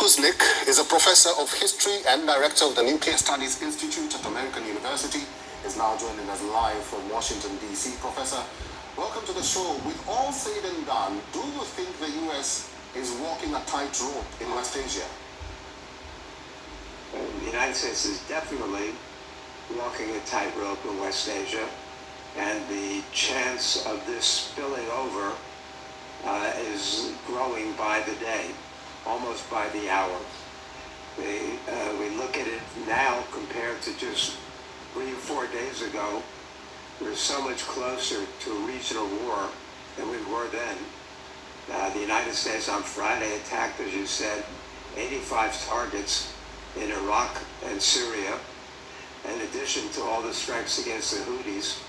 Kuznick is a professor of history and director of the Nuclear Studies Institute at American University. Is now joining us live from Washington, D.C. Professor, welcome to the show. With all said and done, do you think the U.S. is walking a tightrope in West Asia? The United States is definitely walking a tightrope in West Asia, and the chance of this spilling over is growing by the day, almost by the hour. We look at it now compared to just 3 or 4 days ago. We're so much closer to a regional war than we were then. The United States on Friday attacked, as you said, 85 targets in Iraq and Syria, in addition to all the strikes against the Houthis.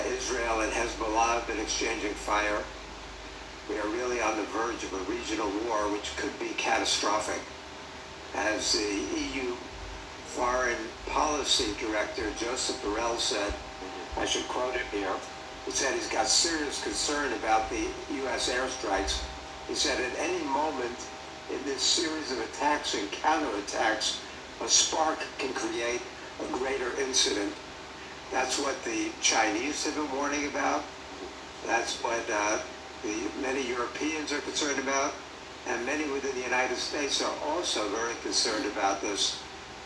Israel and Hezbollah have been exchanging fire. We are really on the verge of a regional war which could be catastrophic. As the EU Foreign Policy Director, Joseph Borrell, said, I should quote him here, he said he's got serious concern about the U.S. airstrikes. He said at any moment in this series of attacks and counterattacks, a spark can create a greater incident. That's what the Chinese have been warning about. That's what many Europeans are concerned about, and many within the United States are also very concerned about this.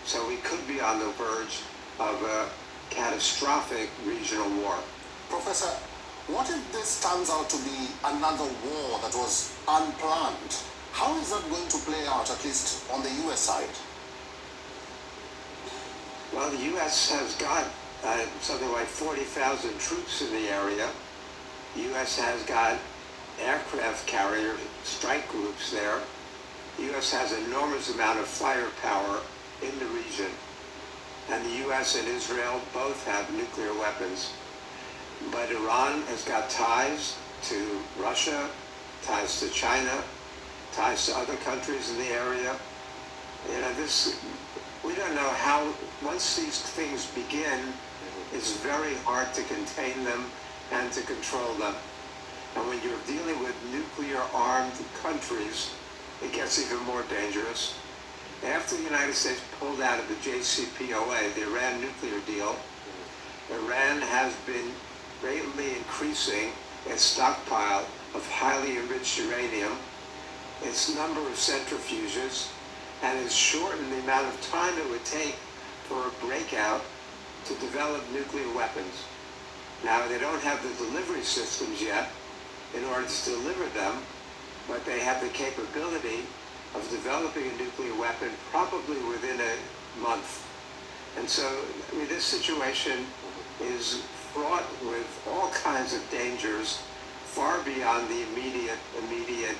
So we could be on the verge of a catastrophic regional war. Professor, what if this turns out to be another war that was unplanned? How is that going to play out, at least on the U.S. side? Well, the U.S. has got something like 40,000 troops in the area. The U.S. has got aircraft carrier strike groups there. The U.S. has an enormous amount of firepower in the region. And the U.S. and Israel both have nuclear weapons. But Iran has got ties to Russia, ties to China, ties to other countries in the area. You know, we don't know how, once these things begin, it's very hard to contain them and to control them. And when you're dealing with nuclear-armed countries, it gets even more dangerous. After the United States pulled out of the JCPOA, the Iran nuclear deal, Iran has been greatly increasing its stockpile of highly enriched uranium, its number of centrifuges, and has shortened the amount of time it would take for a breakout to develop nuclear weapons. Now, they don't have the delivery systems yet in order to deliver them, but they have the capability of developing a nuclear weapon probably within a month. And so, I mean, this situation is fraught with all kinds of dangers far beyond the immediate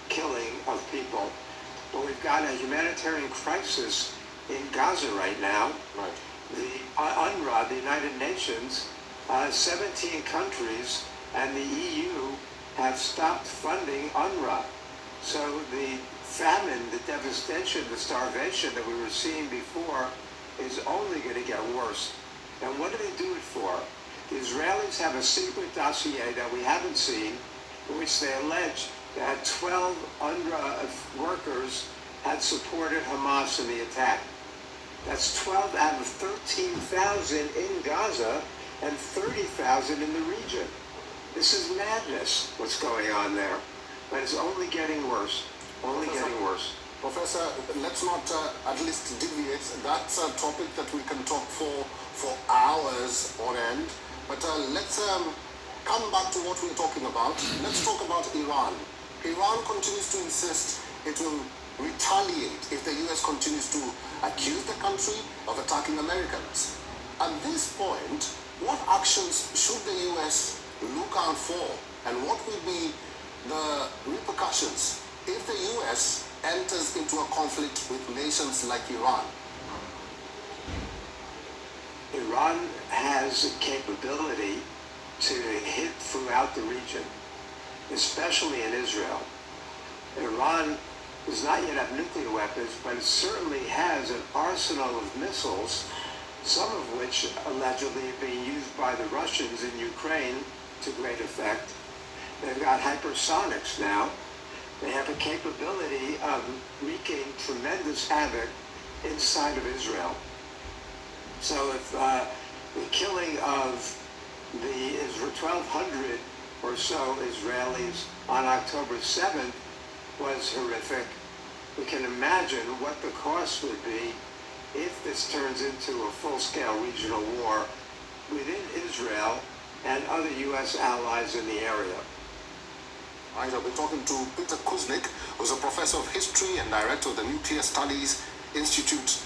killing of people. But we've got a humanitarian crisis in Gaza right now. Right. The UNRWA, the United Nations, 17 countries and the EU have stopped funding UNRWA. So the famine, the devastation, the starvation that we were seeing before is only going to get worse. And what do they do it for? The Israelis have a secret dossier that we haven't seen, in which they allege that 12 UNRWA workers had supported Hamas in the attack. That's 12 out of 13,000 in Gaza and 30,000 in the region. This is madness, what's going on there. But it's only getting worse, getting worse. Professor, let's not at least deviate. That's a topic that we can talk for hours on end. But let's come back to what we're talking about. Let's talk about Iran. Iran continues to insist it will retaliate if the U.S. continues to accuse the country of attacking Americans. At this point, what actions should the U.S. look out for, and what will be the repercussions if the U.S. enters into a conflict with nations like Iran? Iran has the capability to hit throughout the region, especially in Israel. Iran does not yet have nuclear weapons, but it certainly has an arsenal of missiles, some of which allegedly are being used by the Russians in Ukraine to great effect. They've got hypersonics now. They have a capability of wreaking tremendous havoc inside of Israel. So if the killing of the 1,200 or so Israelis on October 7th was horrific, we can imagine what the cost would be if this turns into a full-scale regional war within Israel and other U.S. allies in the area. Right, I've been talking to Peter Kuznick, who's a professor of history and director of the Nuclear Studies Institute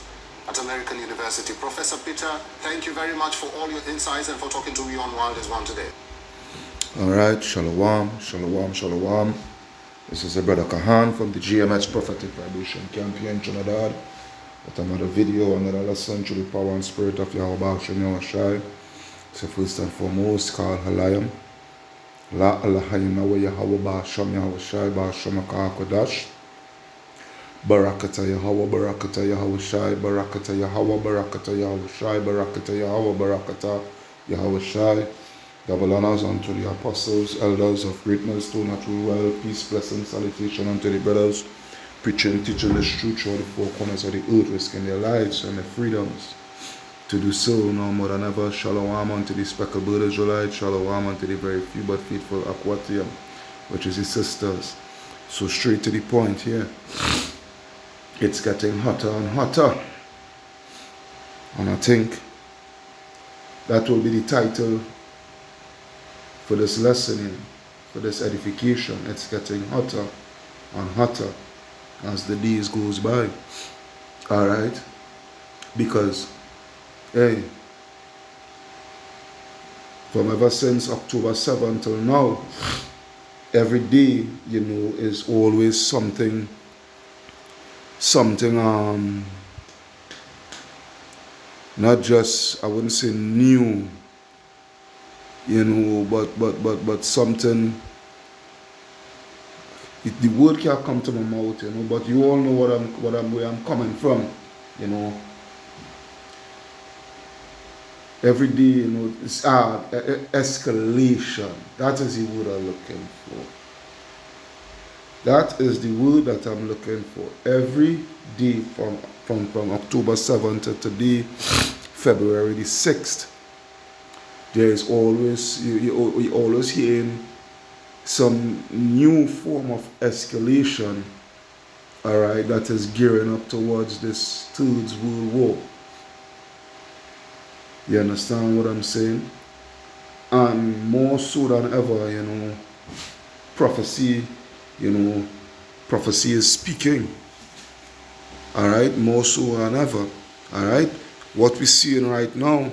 at American University. Professor Peter, thank you very much for all your insights and for talking to me on Wild as One today. All right, shalom, shalom, shalom. This is a brother Kahan from the GMH Prophetic Vibration Campaign Trinidad. With another video, another lesson through the power and spirit of Yahweh Hashem Yahushai. So first and foremost, call Halayim. La Allahayim wa Yahweh Hashem Yahushai Hashem HaKadosh. Barakata Yahweh, Barakata Yahushai, Barakata Yahweh, Barakata Yahushai, Barakata Yahweh, Barakata Yahushai. Double honors unto the apostles, elders of greatness, to natural well, peace, blessing, salutation unto the brothers, preaching, teaching this truth through the four corners of the earth, risking their lives and their freedoms. To do so, no more than ever, shalom unto the speckled bird Israelite, shalom unto the very few but faithful Aquatium, which is his sisters. So straight to the point here. It's getting hotter and hotter. And I think that will be the title for this lesson, for this edification. It's getting hotter and hotter as the days goes by. Alright? Because, hey, from ever since October 7th till now, every day, is always something not just, I wouldn't say new, but something, the word can't come to my mouth, but you all know where I'm coming from, Every day, it's escalation. That is the word I'm looking for. That is the word that I'm looking for. Every day from October 7th to today, February the 6th, there is always, you always hearing some new form of escalation, alright, that is gearing up towards this Third World War. You understand what I'm saying? And more so than ever, prophecy is speaking. Alright, more so than ever. Alright, what we're seeing right now,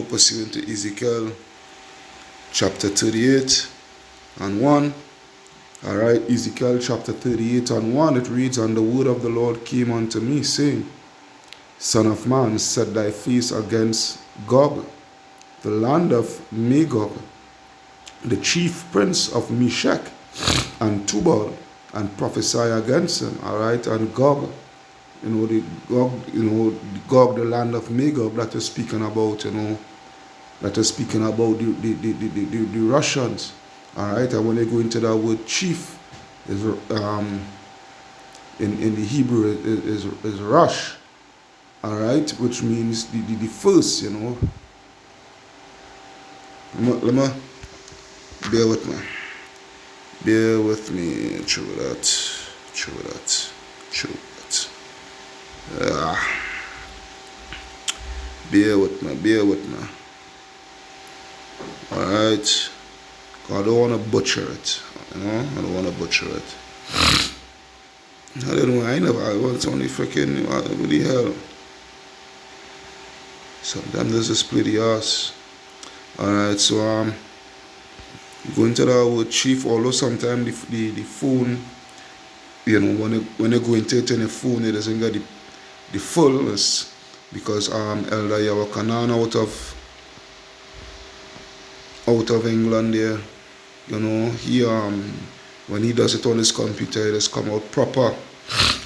pursuant to Ezekiel chapter 38 and 1. Alright, Ezekiel chapter 38 and 1, it reads, "And the word of the Lord came unto me, saying, Son of man, set thy face against Gog, the land of Magog, the chief prince of Meshech and Tubal, and prophesy against him." Alright, and Gog, the land of Magog, that is speaking about, the Russians. Alright, and when they go into that word chief, is in the Hebrew is Rosh. Alright, which means the first, Let me bear with me. Bear with me. True that. Bear with me. Alright. I don't want to butcher it. I don't want to butcher it. I don't know. I was only freaking, what the hell. Sometimes there's a split the ass. Alright, so go into that word chief, although sometimes the phone, when you go into it in the phone, it doesn't get the fullness, because Elder Yawakanan out of England there, he when he does it on his computer, it has come out proper,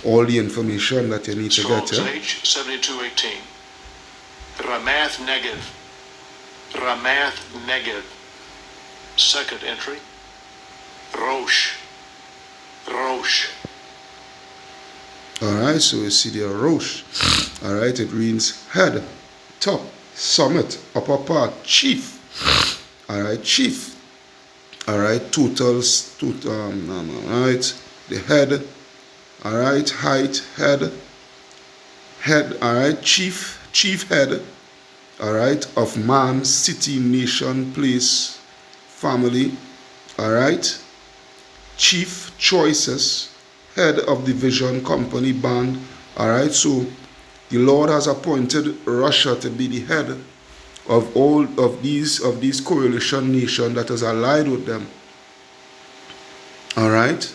all the information that you need to get. H7218. Ramath Negev. Second entry. Rosh Rosh. Alright, so we see there Rosh. Alright, it reads head, top, summit, upper part, chief. Alright, chief. Alright, totals, alright, the head. Alright, height, head, alright, chief head. Alright, of man, city, nation, place, family. Alright, chief, choices, head of division, company, band. Alright, so the Lord has appointed Russia to be the head of all of these coalition nations that is allied with them. Alright,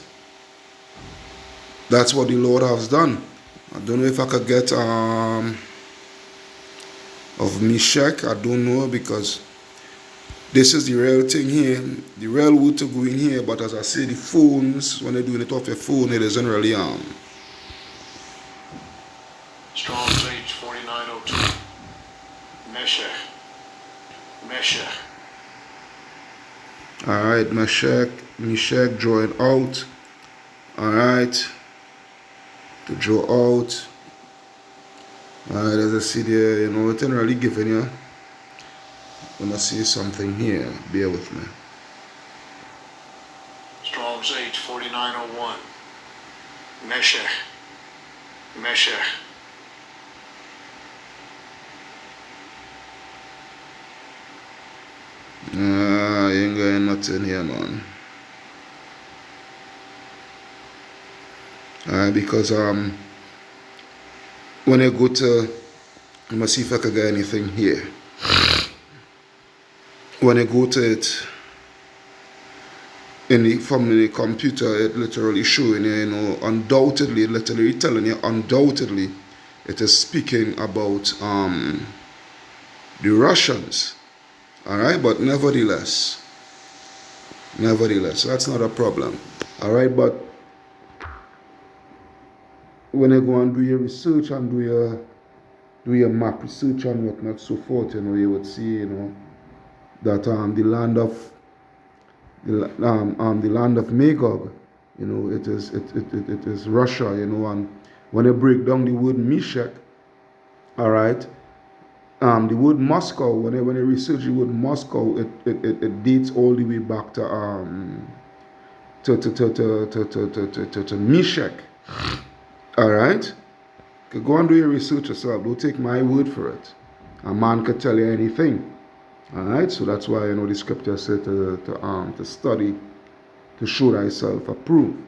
that's what the Lord has done. I don't know if I could get of Meshach, I don't know, because this is the real thing here, the real wood to go in here. But as I say, the phones, when they're doing it off your phone, it isn't really Strong's H 4902. Meshach. Alright, Meshach drawing out. Alright, to draw out. Alright, as I see there, you know, it's not really giving you. When I see something here, bear with me. Strong's H 4901. Meshach. I ain't got nothing here, man. Because when I go to, let me see if I can get anything here. When I go to it from the computer, it literally showing you, you know, undoubtedly, literally telling you, undoubtedly, it is speaking about the Russians. Alright, but nevertheless, that's not a problem. Alright, but when you go and do your research and do your map research and whatnot, so forth, you know, you would see, you know, that the land of Magog, you know, it is Russia, you know. And when you break down the word Meshach, all right, the word Moscow, when you research the word Moscow, it dates all the way back to Meshach. All right, you go and do your research yourself. Don't take my word for it. A man could tell you anything. All right, so that's why, you know, the scripture said to study, to show thyself approved.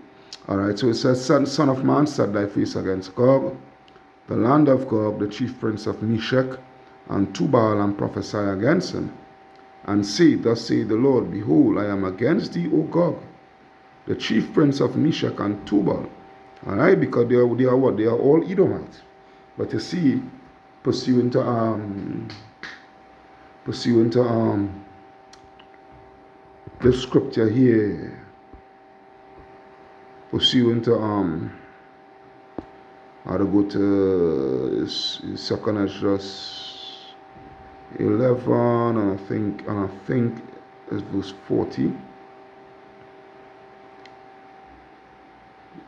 All right, so it says, Son of man, set thy face against Gog, the land of Gog, the chief prince of Meshach, and Tubal, and prophesy against him, and say, Thus saith the Lord, Behold, I am against thee, O Gog, the chief prince of Meshach and Tubal. All right, because they are what? They are all Edomites. But you see, pursuant to the scripture here, pursuant to how to go to second Esdras 11, and I think it's verse 40.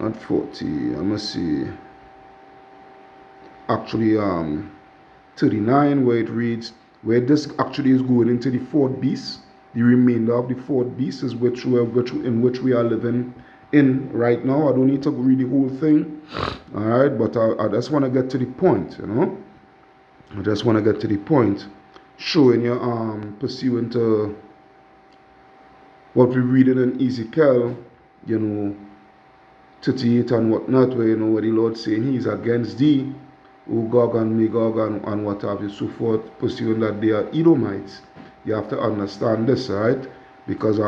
Not 40, I must see. Actually, 39, where it reads, where this actually is going into the fourth beast. The remainder of the fourth beast is in which we are living in right now. I don't need to read the whole thing, all right, but I just want to get to the point, you know. I just want to get to the point, showing you pursuant to what we read in Ezekiel, you know, 38 and whatnot, where, you know, where the Lord saying He's against thee, O Gog and Magog, and what have you, so forth, pursuing that they are Edomites. You have to understand this, right? Because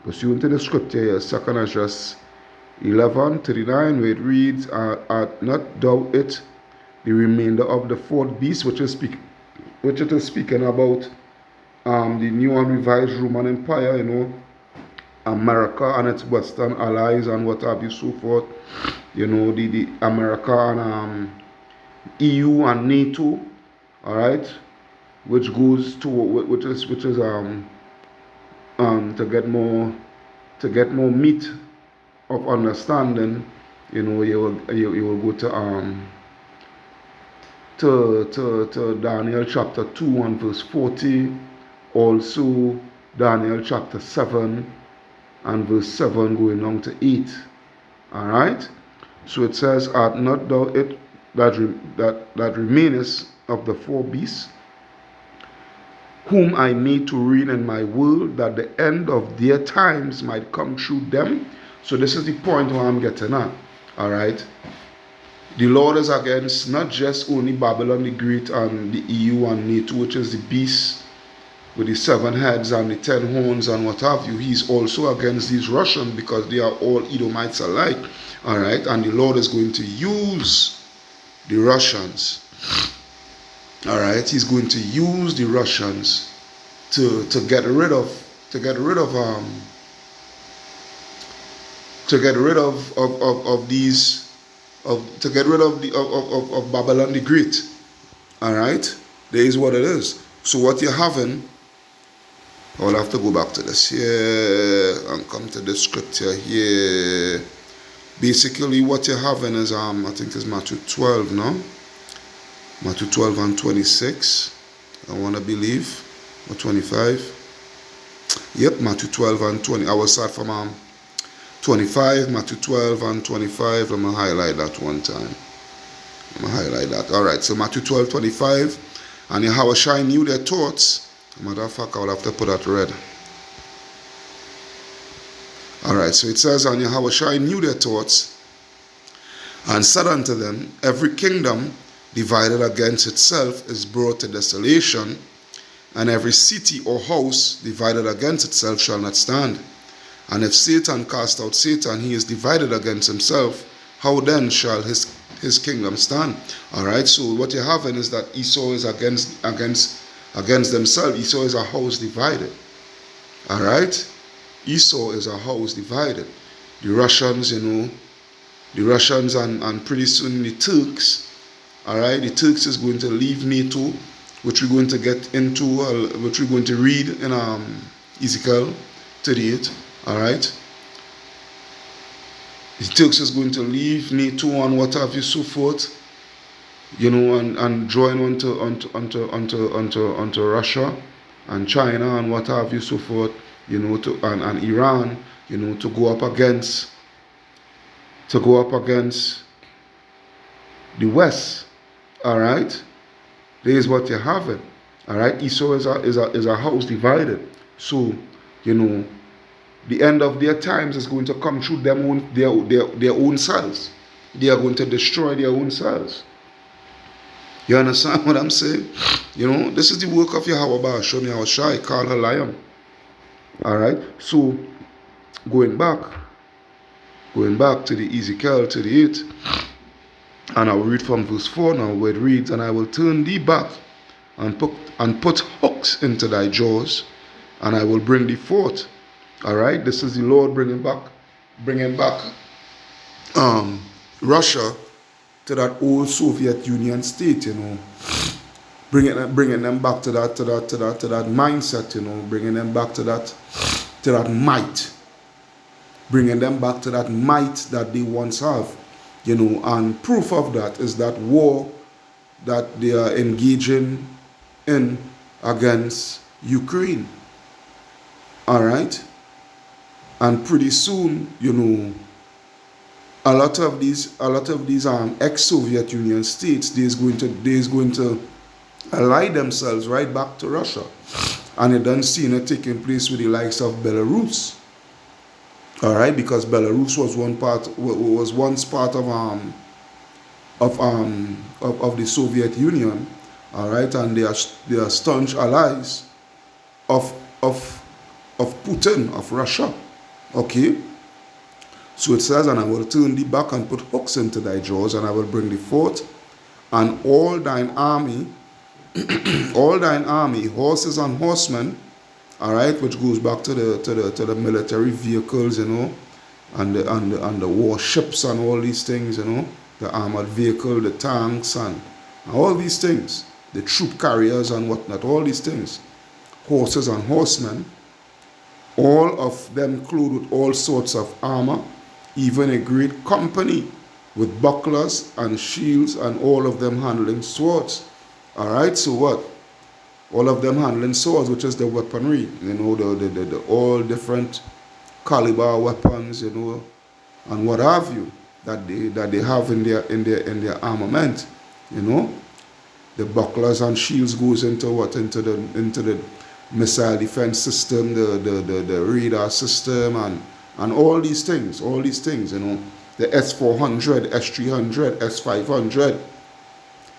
pursuant to the scripture here, 2 Esdras 11:39, where it reads, art not doubt it, the remainder of the fourth beast, which it is speaking about the new and revised Roman Empire, you know, America and its Western allies and what have you, so forth. You know, the America and EU and NATO, all right, which goes to which is to get more meat understanding, you know, you will go to Daniel chapter 2 and verse 40, also Daniel chapter 7 and verse 7 going on to 8. Alright? So it says, art not thou it that remainest of the four beasts, whom I made to reign in my world, that the end of their times might come through them. So this is the point where I'm getting at. Alright? The Lord is against not just only Babylon the Great and the EU and NATO, which is the beast with the 7 heads and the 10 horns and what have you. He's also against these Russians because they are all Edomites alike. Alright, and the Lord is going to use the Russians. Alright, he's going to use the Russians to get rid of Babylon the Great. Alright, there is what it is. So what you're having, I'll have to go back to this here and come to the scripture here. Basically what you're having is I think it's Matthew 12 now. Matthew 12 and 26, I want to believe, or 25. Yep, Matthew 12 and 20. I will start from 25, Matthew 12 and 25. I'm going to highlight that one time. I'm going to highlight that. Alright, so Matthew 12, 25. And Yahushua knew their thoughts. Matter of fact, I will have to put that red. Alright, so it says, and Yahushua knew their thoughts, and said unto them, every kingdom divided against itself is brought to desolation, and every city or house divided against itself shall not stand. And if Satan cast out Satan, he is divided against himself. How then shall his kingdom stand? Alright, so what you're having is that Esau is against themselves. Esau is a house divided. Alright? Esau is a house divided. The Russians, the Russians and pretty soon the Turks. Alright, the Turks is going to leave NATO, which we're going to get into, which we're going to read in Ezekiel 38. Alright, the Turks is going to leave NATO and what have you, so forth, and join onto Russia and China and what have you, so forth, and Iran, to go up against the West. Alright, there is what you're having. Alright, Esau is a house divided. So, the end of their times is going to come through their own selves. They are going to destroy their own selves. You understand what I'm saying? This is the work of Yahweh Ba'asham Yahushai, call her lion. Alright, so going back to the Ezekiel 38. And I will read from verse 4 now, where it reads, and I will turn thee back and put hooks into thy jaws, and I will bring thee forth. Alright, this is the Lord bringing back Russia to that old Soviet Union state, bringing them back to that mindset, bringing them back to that might, bringing them back to that might that they once have. And proof of that is that war that they are engaging in against Ukraine. Alright? And pretty soon, a lot of these ex-Soviet Union states, they's going to ally themselves right back to Russia. And it done seen it taking place with the likes of Belarus. Alright, because Belarus was once part of the Soviet Union, alright, and they are staunch allies of Putin, of Russia. Okay? So it says, and I will turn thee back and put hooks into thy jaws, and I will bring thee forth, and all thine army, horses and horsemen, all right, which goes back to the military vehicles, and the warships and all these things, the armored vehicle, the tanks and all these things, the troop carriers and whatnot, all these things, horses and horsemen, all of them clothed with all sorts of armor, even a great company with bucklers and shields, and all of them handling swords. All right, so what? All of them handling swords, which is the weaponry, you know, the all different caliber weapons, you know, and what have you, that they have in their armament, you know. The bucklers and shields goes into what? Into the missile defense system, the radar system, and all these things, you know. The S-400, S-300, S-500,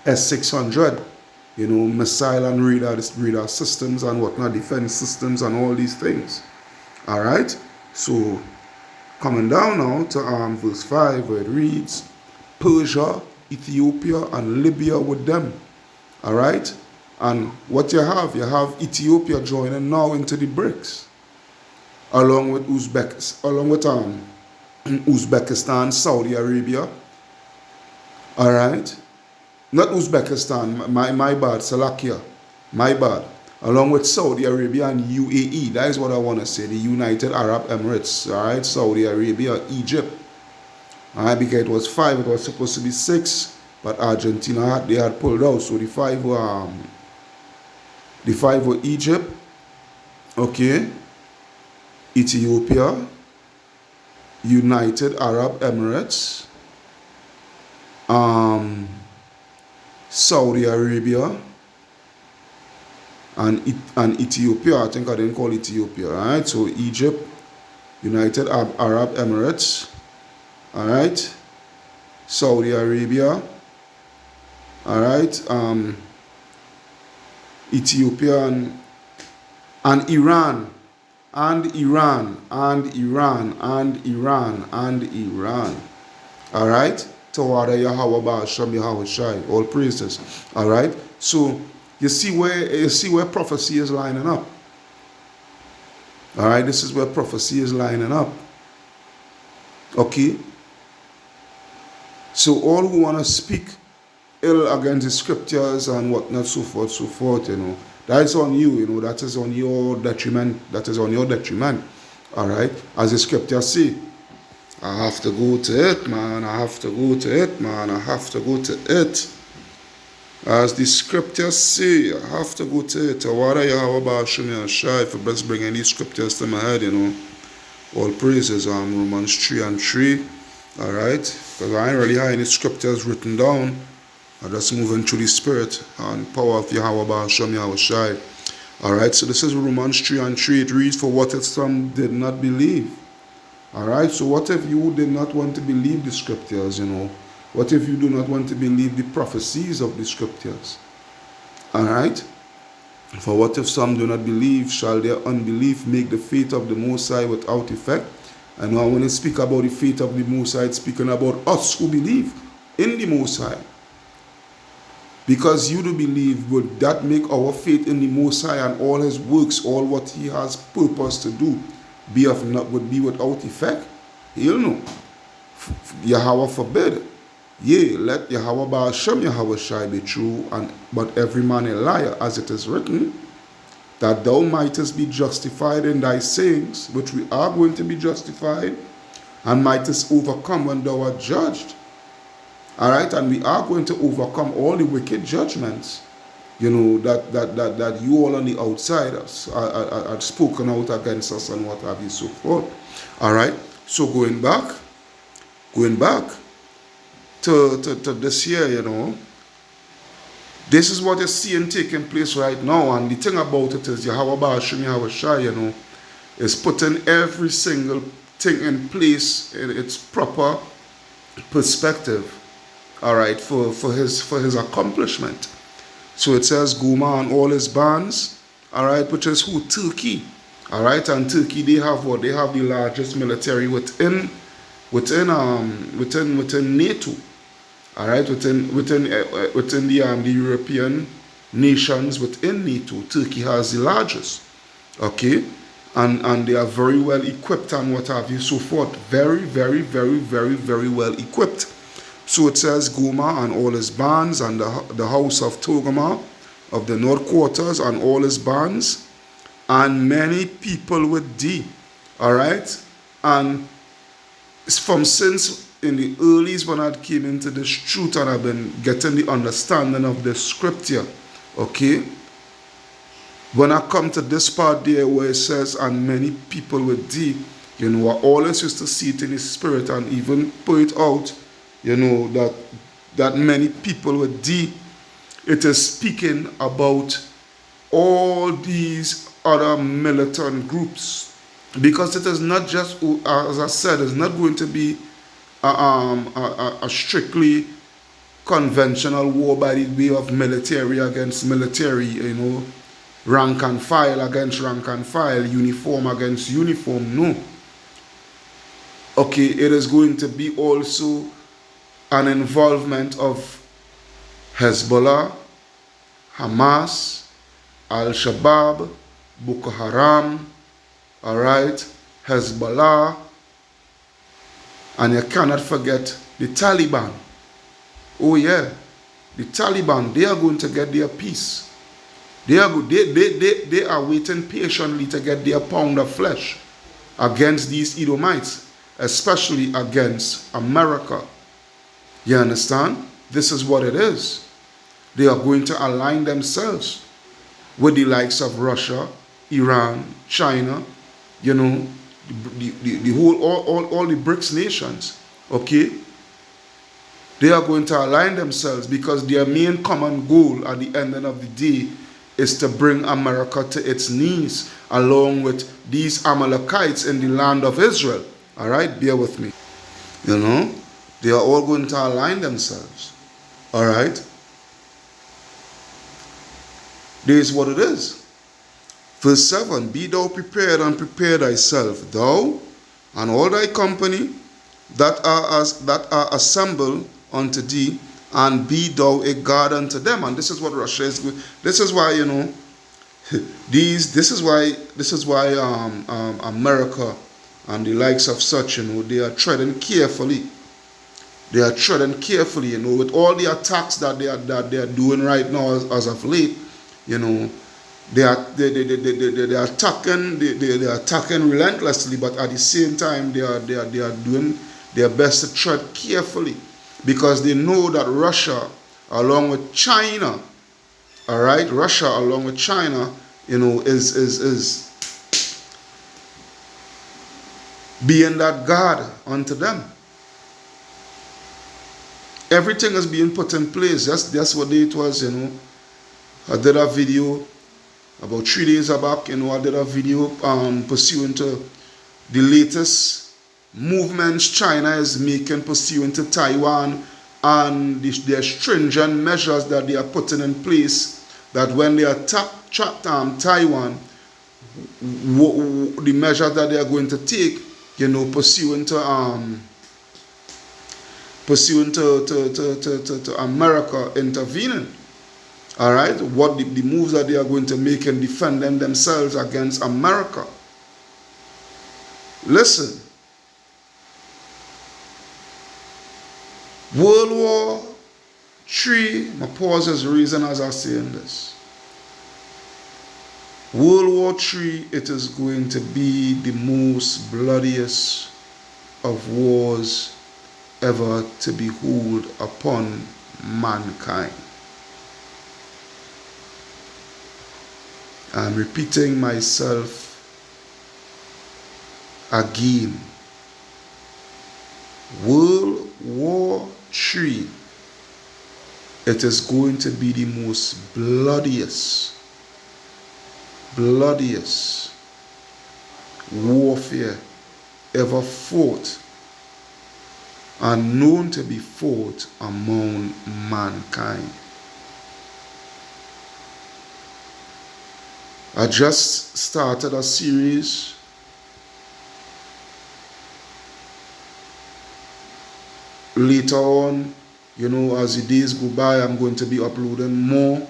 S-600, you know, missile and radar systems and whatnot, defense systems and all these things. All right? So, coming down now to verse 5, where it reads, Persia, Ethiopia, and Libya with them. All right? And what you have Ethiopia joining now into the BRICS, along with Uzbekistan, Saudi Arabia. All right? Not Uzbekistan, my bad, Slovakia, my bad. Along with Saudi Arabia and UAE, that is what I want to say, the United Arab Emirates, all right? Saudi Arabia, Egypt. All right, because it was 5, it was supposed to be 6, but Argentina, they had pulled out, so the 5 were Egypt, okay, Ethiopia, United Arab Emirates, Saudi Arabia, and Ethiopia. I think I didn't call Ethiopia, all right? So Egypt, United Arab Emirates, all right? Saudi Arabia, all right? Ethiopia and Iran, and Iran, all right? Tawada Yahweh Ba'asham Yahweh Shai, all praises, all right? So you see where prophecy is lining up. All right, this is where prophecy is lining up. Okay. So all who want to speak ill against the scriptures and whatnot, so forth, you know, that is on you, you know, that is on your detriment. That is on your detriment. All right, as the scriptures say, I have to go to it, man. I have to go to it, man. I have to go to it. As the scriptures say, I have to go to it. Tawada Yahweh Ba'asham Yahweh Shai, for best bringing these scriptures to my head, you know. All praises, Romans 3:3. All right, because I ain't really have any scriptures written down. I'm just moving through the spirit and power of Yahweh Ba'asham Yahweh Shai. All right, so this is Romans 3:3. It reads, for what if some did not believe? All right, so what if you did not want to believe the scriptures, you know? What if you do not want to believe the prophecies of the scriptures? All right? For what if some do not believe? Shall their unbelief make the faith of the Most High without effect? And now when I speak about the faith of the Most High, it's speaking about us who believe in the Most High. Because you do believe, would that make our faith in the Most High and all His works, all what He has purpose to do, would be without effect? Hell no. Yahweh forbid. Yea, let Yahweh Ba'asham Yahweh Shai be true, but every man a liar, as it is written, that thou mightest be justified in thy sayings, which we are going to be justified, and mightest overcome when thou art judged. All right, and we are going to overcome all the wicked judgments, you know, that you all on the outside are spoken out against us and what have you, so forth. All right, so going back to this year, you know, this is what is seeing taking place right now. And the thing about it is Yahweh Ba'asham Yahweh Shai, you know, is putting every single thing in place in its proper perspective, all right, for his accomplishment. So it says Gomer and all his bands, all right, which is who? Turkey. All right, and Turkey, they have what? They have the largest military within NATO. All right, within the European nations within NATO, Turkey has the largest. Okay, and they are very well equipped and what have you, so forth. Very, very, very, very, very well equipped. So it says Gomer and all his bands, and the house of Togarmah of the north quarters and all his bands, and many people with thee. All right, and it's from since in the earlies when I came into this truth and I've been getting the understanding of the scripture, okay? When I come to this part there where it says, and many people with thee, you know, I always used to see it in the spirit and even point out, you know, that many people with thee, it is speaking about all these other militant groups. Because it is not just, as I said, it's not going to be a strictly conventional war by the way of military against military, you know, rank and file against rank and file, uniform against uniform. No. Okay, it is going to be also an involvement of Hezbollah, Hamas, Al-Shabaab, Boko Haram, all right, Hezbollah, and you cannot forget the Taliban. Oh yeah, the Taliban, they are going to get their peace. They are waiting patiently to get their pound of flesh against these Edomites, especially against America. You understand? This is what it is. They are going to align themselves with the likes of Russia, Iran, China, you know, the whole, all the BRICS nations, okay? They are going to align themselves because their main common goal at the end of the day is to bring America to its knees along with these Amalekites in the land of Israel. All right, bear with me. You know, they are all going to align themselves. All right. This is what it is. Verse 7, be thou prepared and prepare thyself, thou and all thy company that are assembled unto thee, and be thou a guard unto them. And this is what Russia is. This is why, you know, this is why America and the likes of such, you know, they are treading carefully. They are treading carefully, you know, with all the attacks that they are doing right now as of late, you know. They are attacking relentlessly, but at the same time they are doing their best to tread carefully, because they know that Russia, along with China, all right, Russia along with China, you know, is being that guard unto them. Everything is being put in place. That's what it was, you know. I did a video about 3 days back, you know, I did a video pursuant to the latest movements China is making pursuant to Taiwan and their stringent measures that they are putting in place, that when they attack Taiwan, the measures that they are going to take, you know, pursuant to America intervening. All right, what the moves that they are going to make and defend themselves against America. Listen, World War III, my pause is the reason as I'm saying this. World War III, it is going to be the most bloodiest of wars ever to behold upon mankind. I'm repeating myself again. World War III, it is going to be the most bloodiest warfare ever fought and known to be fought among mankind. I just started a series later on, you know, as the days go by, I'm going to be uploading more,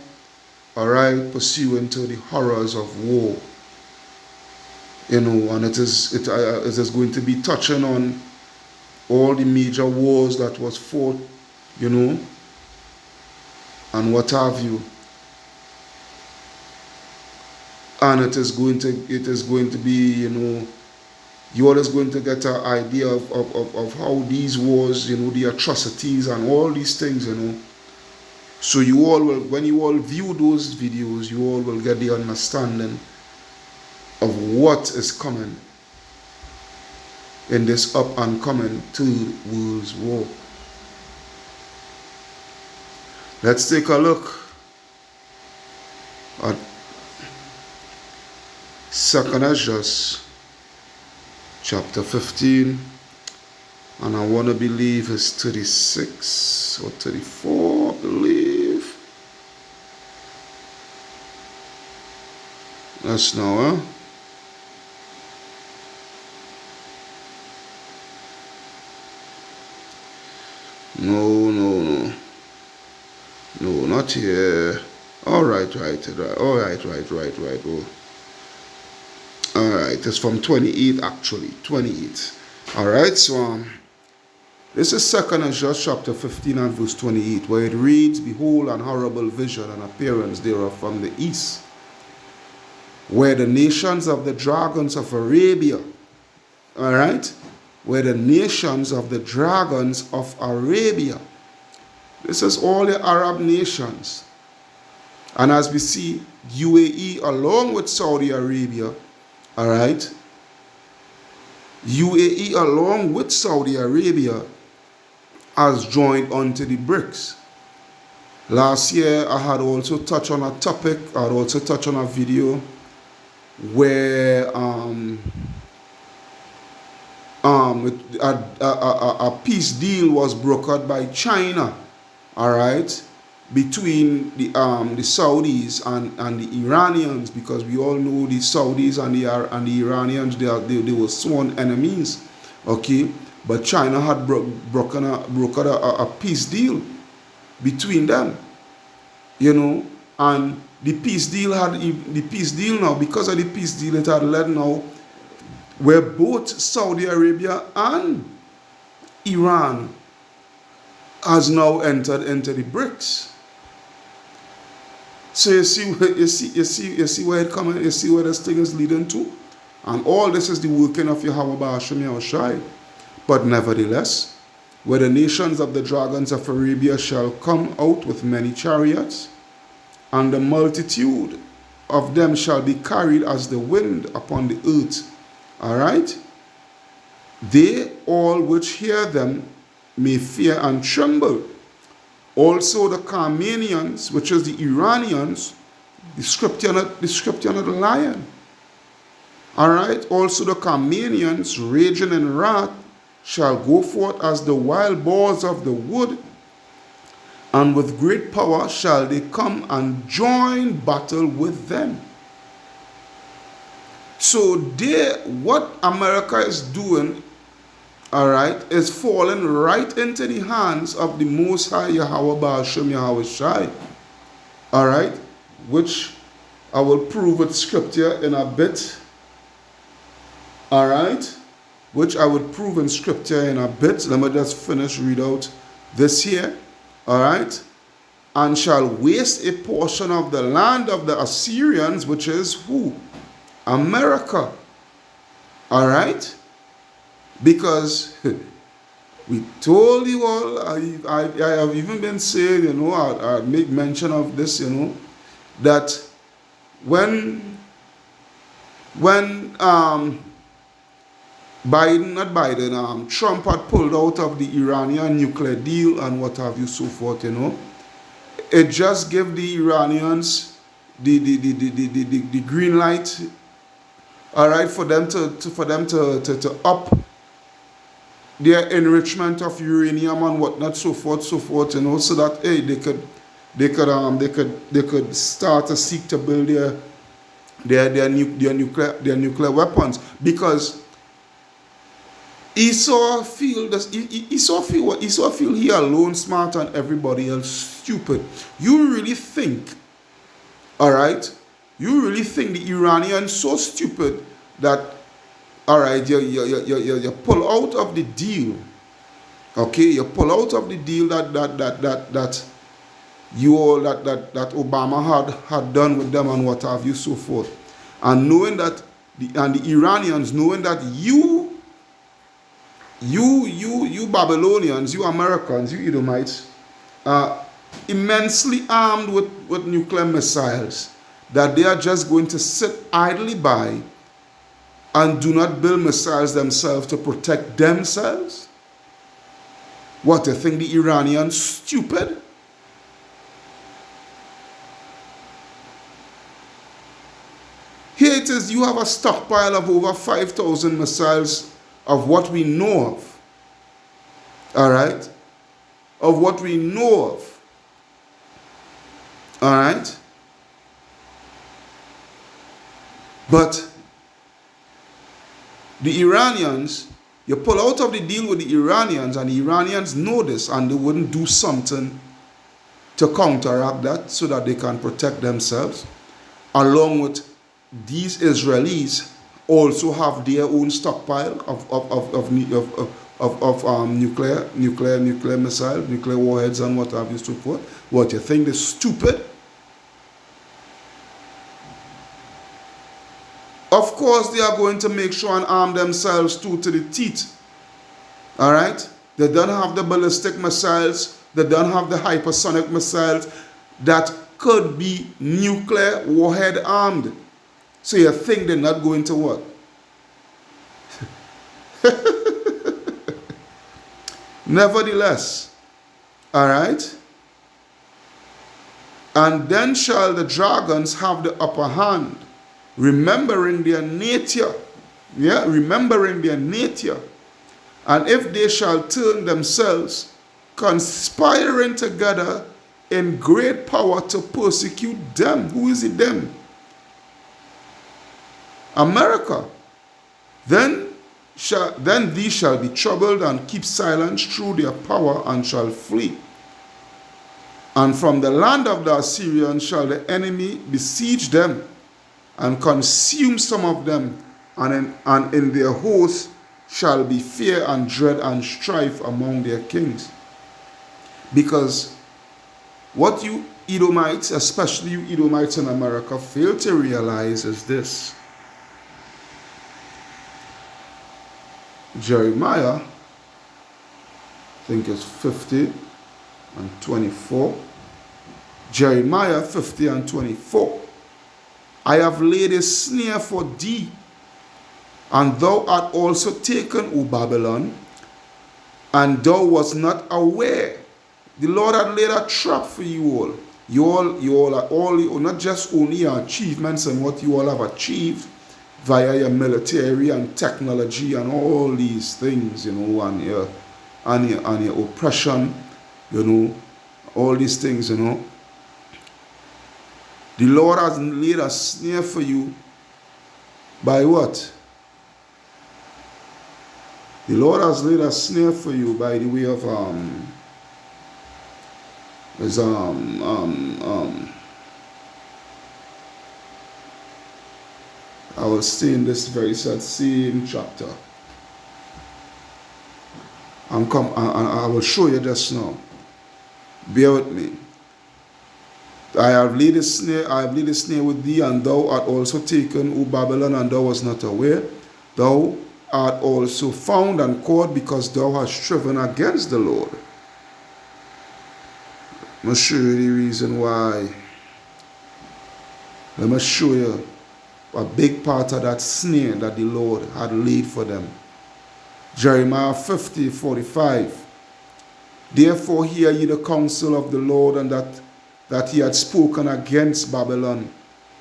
all right, pursuant to the horrors of war, you know, and it is going to be touching on all the major wars that was fought, you know, and what have you. And it is going to be, you know, you always going to get an idea of how these wars, you know, the atrocities and all these things, you know. So you all will, when you all view those videos, you all will get the understanding of what is coming in this up and coming Third World War. Let's take a look at 2nd Esdras chapter 15, and I want to believe it's 36 or 34, I believe. That's now, huh? No, not here. Alright. Oh. Alright, it's from 28 actually. 28. Alright, so this is 2nd Esdras chapter 15 and verse 28, where it reads, "Behold, an horrible vision and appearance thereof from the east, where the nations of the dragons of Arabia," alright, where the nations of the dragons of Arabia. This is all the Arab nations. And as we see, UAE along with Saudi Arabia, alright, UAE along with Saudi Arabia has joined onto the BRICS. Last year I had also touched on a topic, I had also touched on a video where a peace deal was brokered by China, alright, between the Saudis and the Iranians, because we all know the Saudis and the Iranians, they were sworn enemies, okay, but China had brokered a peace deal between them, you know, and the peace deal now, because of the peace deal, it had led now where both Saudi Arabia and Iran has now entered into the BRICS. So you see where it coming, you see where this thing is leading to, and all this is the working of Yahweh Ba'ashem Yahushai. But nevertheless, where the nations of the dragons of Arabia shall come out with many chariots, and the multitude of them shall be carried as the wind upon the earth. Alright? They all which hear them may fear and tremble. Also the Carmanians, which is the Iranians, the scripture not the lion. Alright? Also the Carmanians, raging in wrath, shall go forth as the wild boars of the wood, and with great power shall they come and join battle with them. So what America is doing, alright, is falling right into the hands of the Most High Yahweh Ba'ashem Yahushai, alright, which I will prove with scripture in a bit, alright, which I would prove in scripture in a bit. Let me just finish read out this here, alright, and shall waste a portion of the land of the Assyrians, which is who? America, alright, because we told you all, I have even been saying, you know, I make mention of this, you know, that when Trump had pulled out of the Iranian nuclear deal and what have you, so forth, you know, it just gave the Iranians the green light, all right, for them to up their enrichment of uranium and whatnot, so forth, you know, so that hey, they could start to seek to build their nuclear weapons, because Esau feel he alone smart and everybody else stupid. You really think, all right? You really think the Iranians so stupid that, all right, you pull out of the deal, okay? You pull out of the deal that Obama had done with them and what have you, so forth, and knowing that the Iranians knowing that you you Babylonians, you Americans, you Edomites, are immensely armed with nuclear missiles that they are just going to sit idly by and do not build missiles themselves to protect themselves? What, you think the Iranians stupid? Here it is, you have a stockpile of over 5,000 missiles of what we know of. Alright? Of what we know of. Alright? But the Iranians, you pull out of the deal with the Iranians, and the Iranians know this, and they wouldn't do something to counteract that so that they can protect themselves, along with these Israelis also have their own stockpile of nuclear missiles, nuclear warheads, and what have you, so forth. What, you think they're stupid? Of course, they are going to make sure and arm themselves to the teeth. All right? They don't have the ballistic missiles. They don't have the hypersonic missiles that could be nuclear warhead armed. So you think they're not going to what? Nevertheless, all right? And then shall the dragons have the upper hand, remembering their nature. Yeah, remembering their nature. And if they shall turn themselves, conspiring together in great power to persecute them. Who is it them? America. Then these shall be troubled and keep silence through their power, and shall flee. And from the land of the Assyrians shall the enemy besiege them, and consume some of them, and in their hosts shall be fear and dread and strife among their kings. Because what you Edomites, especially you Edomites in America, fail to realize is this. Jeremiah, I think it's 50 and 24. Jeremiah 50 and 24. I have laid a snare for thee, and thou art also taken, O Babylon, and thou wast not aware. The Lord had laid a trap for you all. You all are all, not just only your achievements and what you all have achieved via your military and technology and all these things, you know, and your oppression, you know, all these things, you know. The Lord has laid a snare for you by what? The Lord has laid a snare for you by the way of I will stay in this very same chapter. And I will show you just now. Bear with me. I have laid a snare with thee, and thou art also taken, O Babylon, and thou wast not aware. Thou art also found and caught, because thou hast striven against the Lord. Let me show you the reason why. Let me show you a big part of that snare that the Lord had laid for them. Jeremiah 50:45. Therefore hear ye the counsel of the Lord, and that he had spoken against Babylon,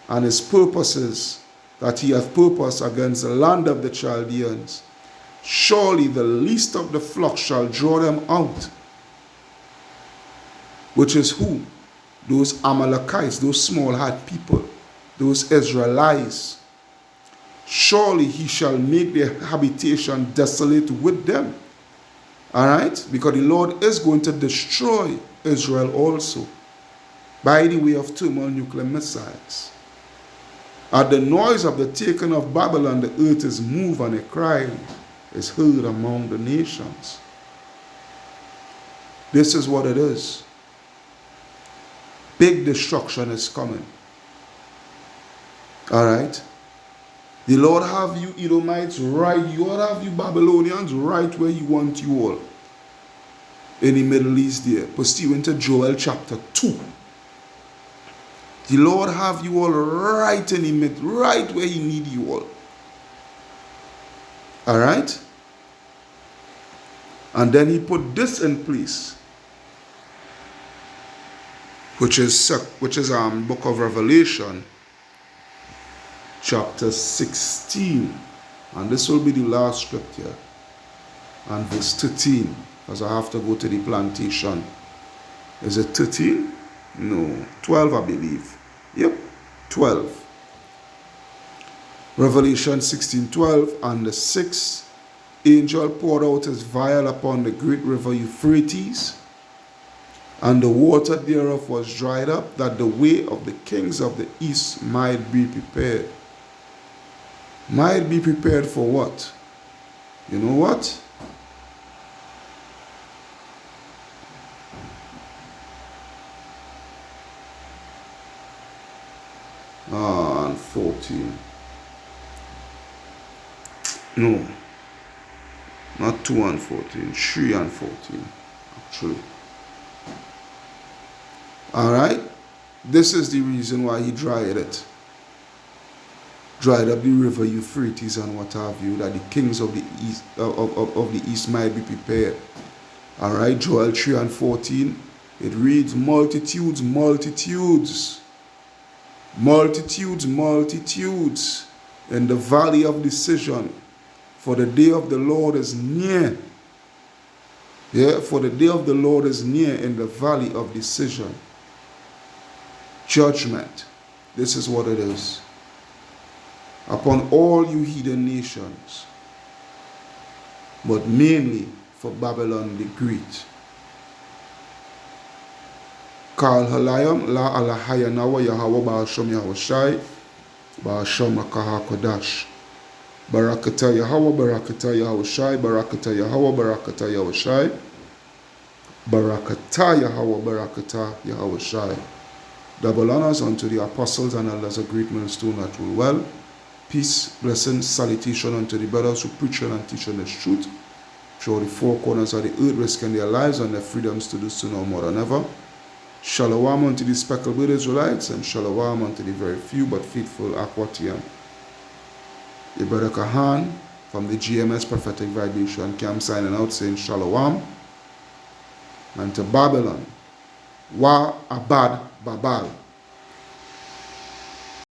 and his purposes that he hath purposed against the land of the Chaldeans. Surely the least of the flock shall draw them out. Which is who? Those Amalekites, those small-hearted people, those Israelites. Surely he shall make their habitation desolate with them. Alright? Because the Lord is going to destroy Israel also, by the way of thermonuclear missiles. At the noise of the taking of Babylon, the earth is moved, and a cry is heard among the nations. This is what it is. Big destruction is coming. Alright? The Lord have you Edomites right, you Lord have you Babylonians right where He want you all. In the Middle East there, pursuant to Joel chapter 2. The Lord have you all right in the mid, right where He need you all. Alright? And then He put this in place, which is book of Revelation, chapter 16. And this will be the last scripture. And verse 13. Because I have to go to the plantation. Is it 13? No. 12, I believe. Yep. 12. Revelation 16:12. And the sixth angel poured out his vial upon the great river Euphrates, and the water thereof was dried up, that the way of the kings of the east might be prepared. Might be prepared for what? You know what? And 14. No. Not 2 and 14. 3 and 14. Actually. Alright? This is the reason why He dried it. Dried up the river Euphrates and what have you, that the kings of the east of the east might be prepared. Alright, Joel 3 and 14. It reads, multitudes, multitudes, multitudes, multitudes in the valley of decision, for the day of the Lord is near. Yeah, for the day of the Lord is near in the valley of decision. Judgment. This is what it is. Upon all you heathen nations, but mainly for Babylon the Great. Kal halayam la alahayanawa Yahweh Ba'asham Yahushai Ba'asham Akaha Kodash. Barakata Yahweh, Barakata Yahushai, Barakata Yahweh, Barakata Yahushai, Barakata Yahweh, Barakata Yahushai. Double honors unto the apostles and elders of great millstone that rule well. Peace, blessing, salutation unto the brothers who preach and teach on this truth throughout the four corners of the earth, risking their lives and their freedoms to do so no more than ever. Shalom unto the speckled Israelites, and shalom unto the very few but faithful Akwatian. The brother Kahan from the GMS Prophetic Vibration Camp signing out saying shalom. And to Babylon, Wa Abad Babal.